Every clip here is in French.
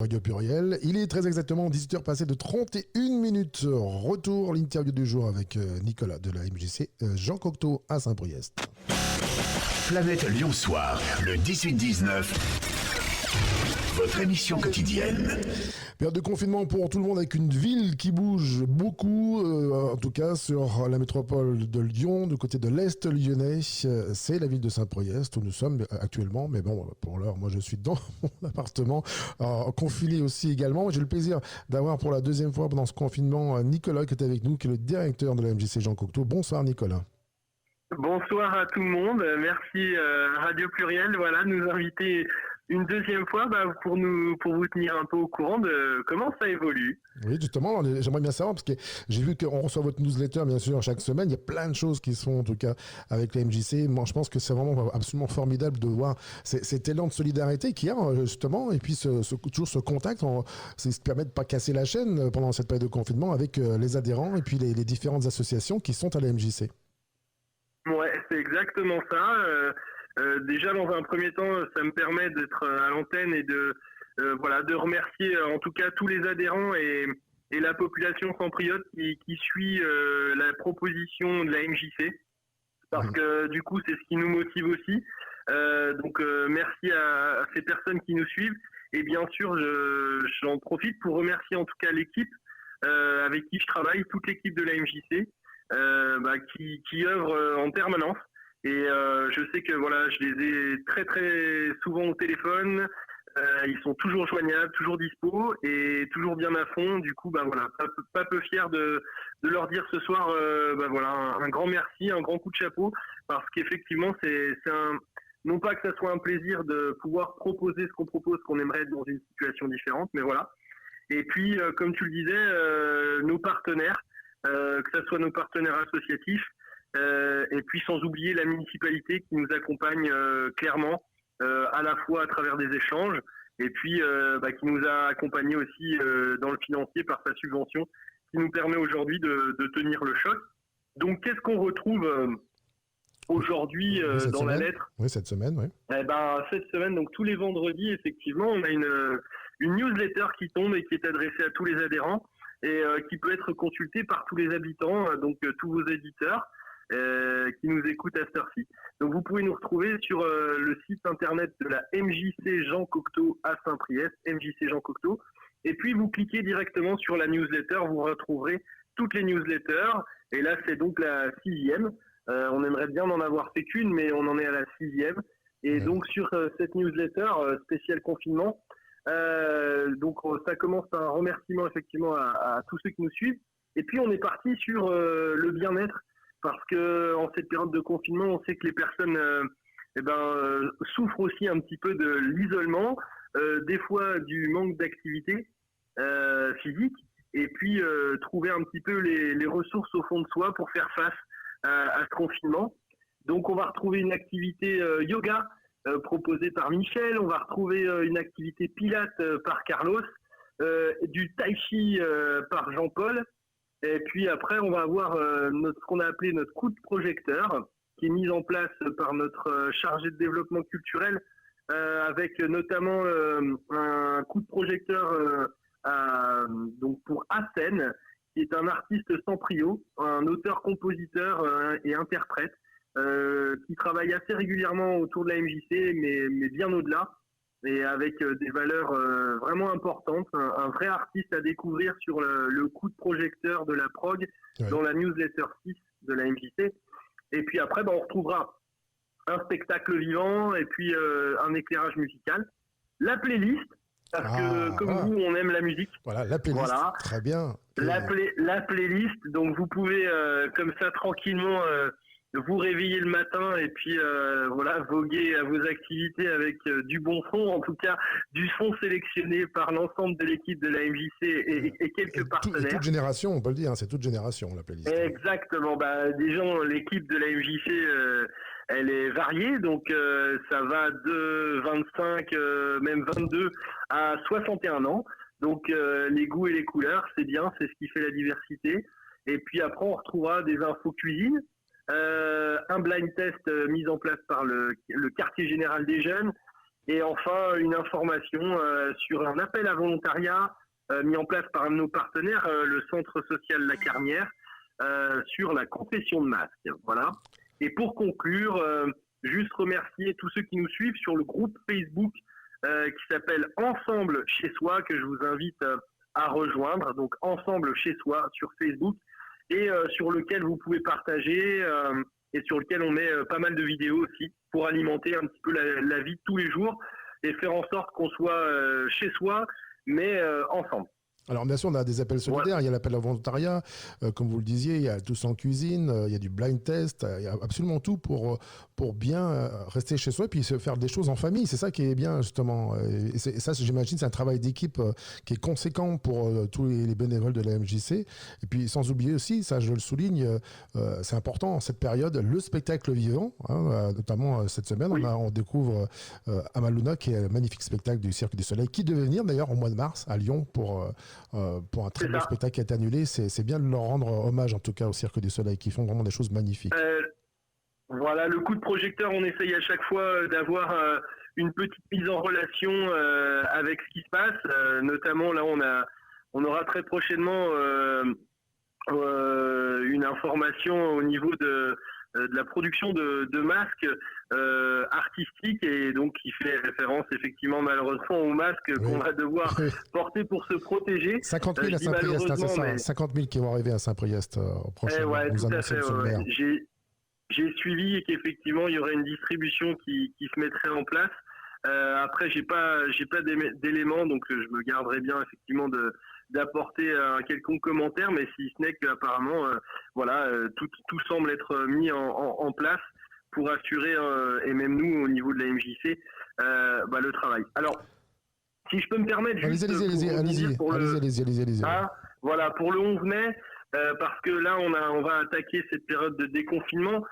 Radio Pluriel. Il est très exactement 18h passées de 31 minutes. Retour, l'interview du jour avec Nicolas de la MJC, Jean Cocteau à Saint-Priest. Planète Lyon Soir, le 18-19, votre émission quotidienne. Période de confinement pour tout le monde avec une ville qui bouge beaucoup, en tout cas sur la métropole de Lyon, du côté de l'Est lyonnais, c'est la ville de Saint-Priest où nous sommes actuellement, mais bon, pour l'heure, moi je suis dans mon appartement, confiné aussi également. J'ai le plaisir d'avoir pour la deuxième fois pendant ce confinement Nicolas qui est avec nous, qui est le directeur de la MJC Jean Cocteau. Bonsoir Nicolas. Bonsoir à tout le monde, merci Radio Pluriel, voilà, de nous inviter une deuxième fois pour vous tenir un peu au courant de comment ça évolue. Oui, justement, j'aimerais bien savoir, parce que j'ai vu qu'on reçoit votre newsletter, bien sûr, chaque semaine. Il y a plein de choses qui se font, en tout cas, avec la MJC. Moi, je pense que c'est vraiment absolument formidable de voir cet élan de solidarité qu'il y a, justement, et puis toujours ce contact, c'est ce qui permet de ne pas casser la chaîne pendant cette période de confinement avec les adhérents et puis les différentes associations qui sont à la MJC. Ouais, c'est exactement ça. Déjà, dans un premier temps, ça me permet d'être à l'antenne et de remercier en tout cas tous les adhérents et la population sampriote qui suit la proposition de la MJC, parce que du coup, c'est ce qui nous motive aussi. Donc, merci à ces personnes qui nous suivent. Et bien sûr, j'en profite pour remercier en tout cas l'équipe avec qui je travaille, toute l'équipe de la MJC. Qui œuvrent en permanence et je sais que voilà, je les ai très très souvent au téléphone, ils sont toujours joignables, toujours dispo et toujours bien à fond. Du coup, pas peu fier de leur dire ce soir un grand merci, un grand coup de chapeau, parce qu'effectivement c'est non pas que ça soit un plaisir de pouvoir proposer ce qu'on propose, qu'on aimerait être dans une situation différente, mais voilà. Et puis comme tu le disais, nos partenaires, que ce soit nos partenaires associatifs, et puis sans oublier la municipalité qui nous accompagne clairement, à la fois à travers des échanges, et puis qui nous a accompagnés aussi dans le financier par sa subvention, qui nous permet aujourd'hui de tenir le choc. Donc qu'est-ce qu'on retrouve aujourd'hui dans la lettre ? Oui, cette semaine, oui. Cette semaine, donc tous les vendredis, effectivement, on a une newsletter qui tombe et qui est adressée à tous les adhérents, et qui peut être consulté par tous les habitants, donc tous vos éditeurs qui nous écoutent à cette heure-ci. Donc vous pouvez nous retrouver sur le site internet de la MJC Jean Cocteau à Saint-Priest, MJC Jean Cocteau, et puis vous cliquez directement sur la newsletter, vous retrouverez toutes les newsletters, et là c'est donc la 6e. On aimerait bien n'en avoir fait qu'une, mais on en est à la 6e. Et donc sur cette newsletter spéciale confinement, donc ça commence par un remerciement effectivement à tous ceux qui nous suivent, et puis on est parti sur le bien-être, parce que en cette période de confinement, on sait que les personnes souffrent aussi un petit peu de l'isolement, des fois du manque d'activité physique, et puis trouver un petit peu les ressources au fond de soi pour faire face à ce confinement. Donc on va retrouver une activité yoga proposé par Michel, on va retrouver une activité pilates par Carlos, du tai chi par Jean-Paul, et puis après on va avoir ce qu'on a appelé notre coup de projecteur, qui est mis en place par notre chargé de développement culturel, avec notamment un coup de projecteur donc pour Asen, qui est un artiste sans prio, un auteur-compositeur et interprète, qui travaille assez régulièrement autour de la MJC, mais bien au-delà, et avec des valeurs vraiment importantes, un vrai artiste à découvrir sur le coup de projecteur de la prog, dans la newsletter 6 de la MJC. Et puis après, on retrouvera un spectacle vivant, et puis un éclairage musical, la playlist, parce que comme vous, on aime la musique. Voilà, la playlist, voilà. Très bien. La playlist, donc vous pouvez comme ça tranquillement vous réveiller le matin et puis voguer à vos activités avec du bon son, en tout cas du son sélectionné par l'ensemble de l'équipe de la MJC et quelques partenaires. Toute génération, on peut le dire, c'est toute génération la playlist. Exactement, déjà l'équipe de la MJC elle est variée, donc ça va de 25, même 22 à 61 ans. Donc les goûts et les couleurs, c'est bien, c'est ce qui fait la diversité. Et puis après, on retrouvera des infos cuisine, un blind test mis en place par le quartier général des jeunes, Et enfin, une information sur un appel à volontariat mis en place par un de nos partenaires, le Centre social La Carnière, sur la confession de masques. Voilà. Et pour conclure, juste remercier tous ceux qui nous suivent sur le groupe Facebook qui s'appelle Ensemble chez soi, que je vous invite à rejoindre. Donc Ensemble chez soi sur Facebook, et sur lequel vous pouvez partager et sur lequel on met pas mal de vidéos aussi pour alimenter un petit peu la vie de tous les jours et faire en sorte qu'on soit chez soi, mais ensemble. Alors bien sûr, on a des appels solidaires, il y a l'appel à volontariat, comme vous le disiez, il y a Tous en cuisine, il y a du blind test, il y a absolument tout pour bien rester chez soi et puis se faire des choses en famille. C'est ça qui est bien justement. Et ça, j'imagine, c'est un travail d'équipe qui est conséquent pour tous les bénévoles de la MJC. Et puis sans oublier aussi, ça je le souligne, c'est important en cette période, le spectacle vivant, hein, notamment cette semaine, oui. on découvre Amaluna, qui est un magnifique spectacle du Cirque du Soleil, qui devait venir d'ailleurs au mois de mars à Lyon pour un très beau spectacle qui a été annulé. C'est bien de leur rendre hommage, en tout cas, au Cirque du Soleil, qui font vraiment des choses magnifiques. Voilà, le coup de projecteur, on essaye à chaque fois d'avoir une petite mise en relation avec ce qui se passe. Notamment, là, on aura très prochainement une information au niveau de la production de masques artistiques, et donc qui fait référence effectivement malheureusement aux masques qu'on va devoir porter pour se protéger. 50 000 à Saint-Priest, c'est ça, 50 000 qui vont arriver à Saint-Priest prochainement. Ouais, tout à fait. J'ai suivi et qu'effectivement il y aurait une distribution qui se mettrait en place. Après, j'ai pas d'éléments, donc je me garderai bien effectivement d'apporter un quelconque commentaire, mais si ce n'est qu'apparemment, tout semble être mis en place pour assurer, et même nous au niveau de la MJC, le travail. Alors, si je peux me permettre, allez-y. Voilà, pour le 11 mai, parce que là on va attaquer cette période de déconfinement.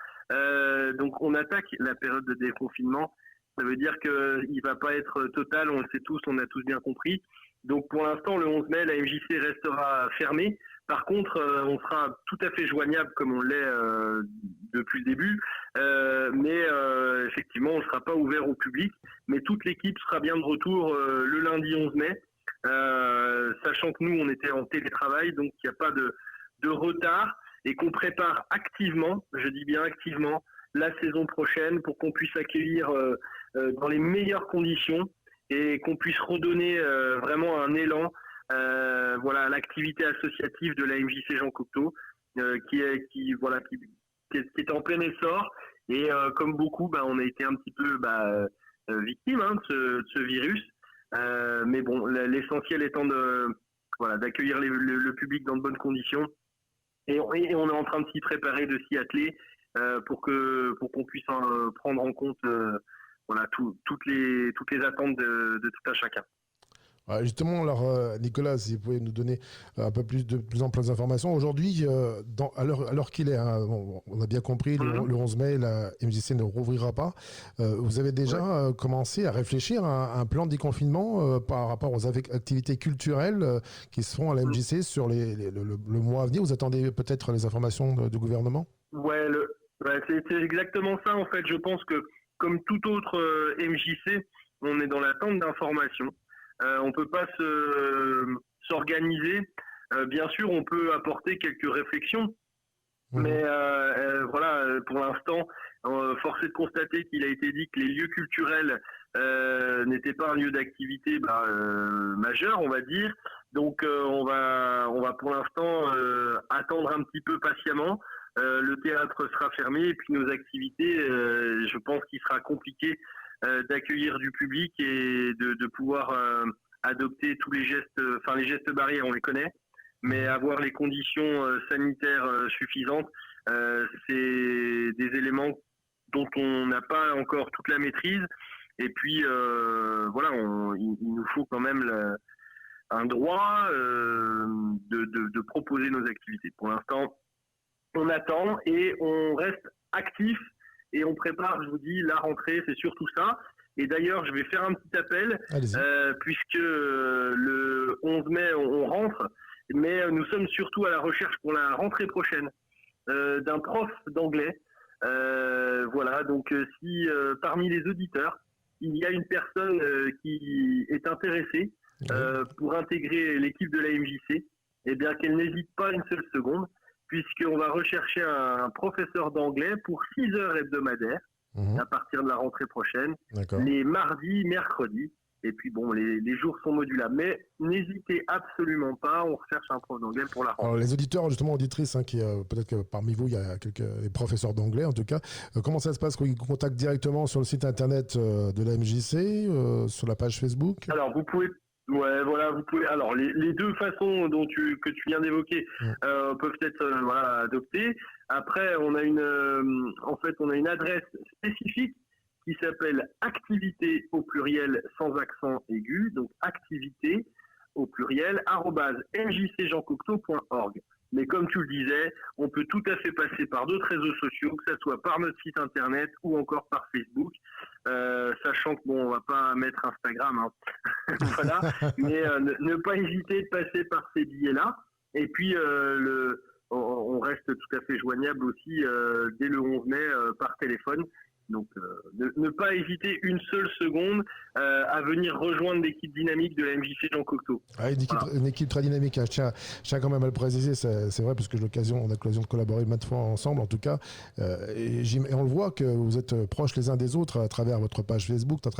Donc on attaque la période de déconfinement. Ça veut dire qu'il ne va pas être total, on le sait tous, on a tous bien compris. Donc pour l'instant, le 11 mai, la MJC restera fermée. Par contre, on sera tout à fait joignable comme on l'est depuis le début. Mais effectivement, on ne sera pas ouvert au public. Mais toute l'équipe sera bien de retour le lundi 11 mai. Sachant que nous, on était en télétravail, donc il n'y a pas de retard. Et qu'on prépare activement, je dis bien activement, la saison prochaine pour qu'on puisse accueillir dans les meilleures conditions et qu'on puisse redonner vraiment un élan à l'activité associative de la MJC Jean Cocteau qui est en plein essor, et comme beaucoup, on a été un petit peu victime de ce virus, mais bon, l'essentiel étant d'accueillir le public dans de bonnes conditions, et on est en train de s'y préparer, de s'y atteler pour qu'on puisse prendre en compte toutes les attentes de tout un chacun. Justement, alors Nicolas, si vous pouvez nous donner un peu plus amples d'informations. Aujourd'hui, à l'heure qu'il est, on a bien compris, le 11 mai, la MJC ne rouvrira pas. Vous avez déjà commencé à réfléchir à un plan de déconfinement par rapport aux activités culturelles qui se font à la MJC sur le mois à venir. Vous attendez peut-être les informations du gouvernement ? Ouais, c'est exactement ça. En fait, je pense que comme toute autre MJC, on est dans l'attente d'informations. On peut pas s'organiser. Bien sûr, on peut apporter quelques réflexions, mais pour l'instant, force est de constater qu'il a été dit que les lieux culturels n'étaient pas un lieu d'activité majeur, on va dire. Donc, on va pour l'instant attendre un petit peu patiemment. Le théâtre sera fermé et puis nos activités, je pense qu'il sera compliqué d'accueillir du public et de pouvoir adopter tous les gestes, les gestes barrières, on les connaît, mais avoir les conditions sanitaires suffisantes, c'est des éléments dont on n'a pas encore toute la maîtrise. Et puis, il nous faut quand même un droit de proposer nos activités. Pour l'instant, on attend et on reste actif. Et on prépare, je vous dis, la rentrée, c'est surtout ça. Et d'ailleurs, je vais faire un petit appel, puisque le 11 mai, on rentre, mais nous sommes surtout à la recherche pour la rentrée prochaine d'un prof d'anglais. Donc si parmi les auditeurs, il y a une personne qui est intéressée pour intégrer l'équipe de la MJC, eh bien qu'elle n'hésite pas une seule seconde, puisqu'on va rechercher un professeur d'anglais pour 6 heures hebdomadaires à partir de la rentrée prochaine, les mardis, mercredis. Et puis bon, les jours sont modulables. Mais n'hésitez absolument pas, on recherche un prof d'anglais pour la rentrée. Alors les auditeurs, justement auditrices, qui peut-être que parmi vous, il y a des professeurs d'anglais en tout cas. Comment ça se passe? Ils contactent directement sur le site internet de la MJC, sur la page Facebook? Alors vous pouvez... Ouais, voilà, vous pouvez. Alors, les deux façons que tu viens d'évoquer peuvent être adoptées. Après, on a une adresse spécifique qui s'appelle activité au pluriel sans accent aigu, donc activité au pluriel @mjcjeancocteau.org. Mais comme tu le disais, on peut tout à fait passer par d'autres réseaux sociaux, que ce soit par notre site internet ou encore par Facebook, sachant que on va pas mettre Instagram, hein. Voilà, mais ne pas hésiter de passer par ces billets-là. Et puis on reste tout à fait joignable aussi dès le 11 mai par téléphone. Donc, ne pas hésiter une seule seconde à venir rejoindre l'équipe dynamique de la MJC Jean Cocteau. Une équipe très dynamique. Je tiens quand même à le préciser, c'est vrai, parce que on a l'occasion de collaborer maintes fois ensemble, en tout cas. Et on le voit que vous êtes proches les uns des autres à travers votre page Facebook, à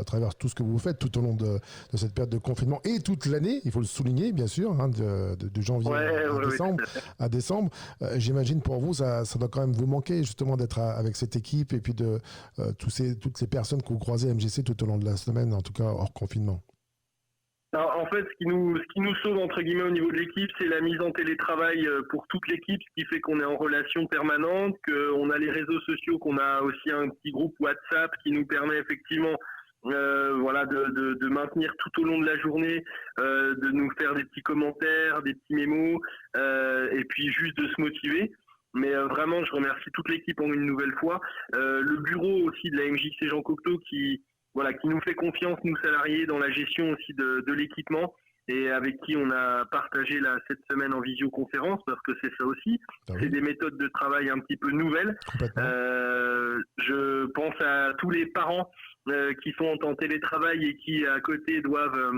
travers tout ce que vous faites tout au long de cette période de confinement et toute l'année, il faut le souligner, bien sûr, de janvier à décembre. J'imagine pour vous, ça doit quand même vous manquer justement d'être avec cette équipe et puis de toutes ces personnes que vous croisez à MJC tout au long de la semaine, en tout cas hors confinement. Alors, en fait, ce qui nous sauve entre guillemets au niveau de l'équipe, c'est la mise en télétravail pour toute l'équipe, ce qui fait qu'on est en relation permanente, qu'on a les réseaux sociaux, qu'on a aussi un petit groupe WhatsApp qui nous permet effectivement de maintenir tout au long de la journée, de nous faire des petits commentaires, des petits mémos, et puis juste de se motiver. Mais vraiment, je remercie toute l'équipe une nouvelle fois. Le bureau aussi de la MJC Jean Cocteau qui nous fait confiance, nous salariés, dans la gestion aussi de l'équipement et avec qui on a partagé cette semaine en visioconférence parce que c'est ça aussi. C'est des méthodes de travail un petit peu nouvelles. Je pense à tous les parents qui sont en télétravail et qui à côté doivent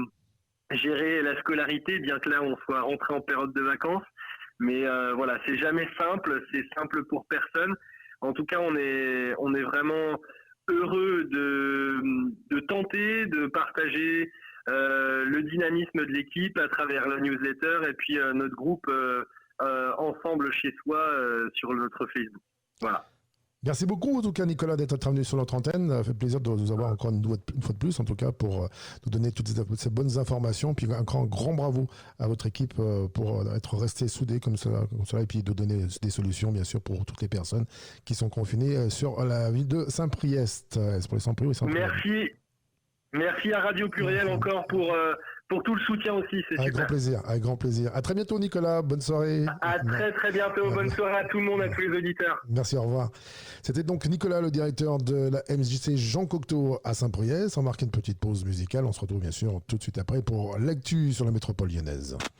gérer la scolarité, bien que là on soit rentré en période de vacances. Mais c'est jamais simple, c'est simple pour personne. En tout cas, on est vraiment heureux de tenter de partager le dynamisme de l'équipe à travers la newsletter et puis notre groupe ensemble chez soi sur notre Facebook. Voilà. Merci beaucoup, en tout cas, Nicolas, d'être intervenu sur notre antenne. Ça fait plaisir de vous avoir encore une fois de plus, en tout cas, pour nous donner toutes ces bonnes informations. Puis un grand bravo à votre équipe pour être resté soudés comme cela, et puis de donner des solutions, bien sûr, pour toutes les personnes qui sont confinées sur la ville de Saint-Priest. C'est pour les Saint-Priest. Merci à Radio Pluriel encore pour tout le soutien aussi. C'est avec super. Avec grand plaisir. À très bientôt, Nicolas. Bonne soirée. À très bientôt. Bonne soirée à tout le monde, à tous les auditeurs. Merci, au revoir. C'était donc Nicolas, le directeur de la MJC Jean Cocteau à Saint-Priest. On marque une petite pause musicale. On se retrouve bien sûr tout de suite après pour l'actu sur la métropole lyonnaise.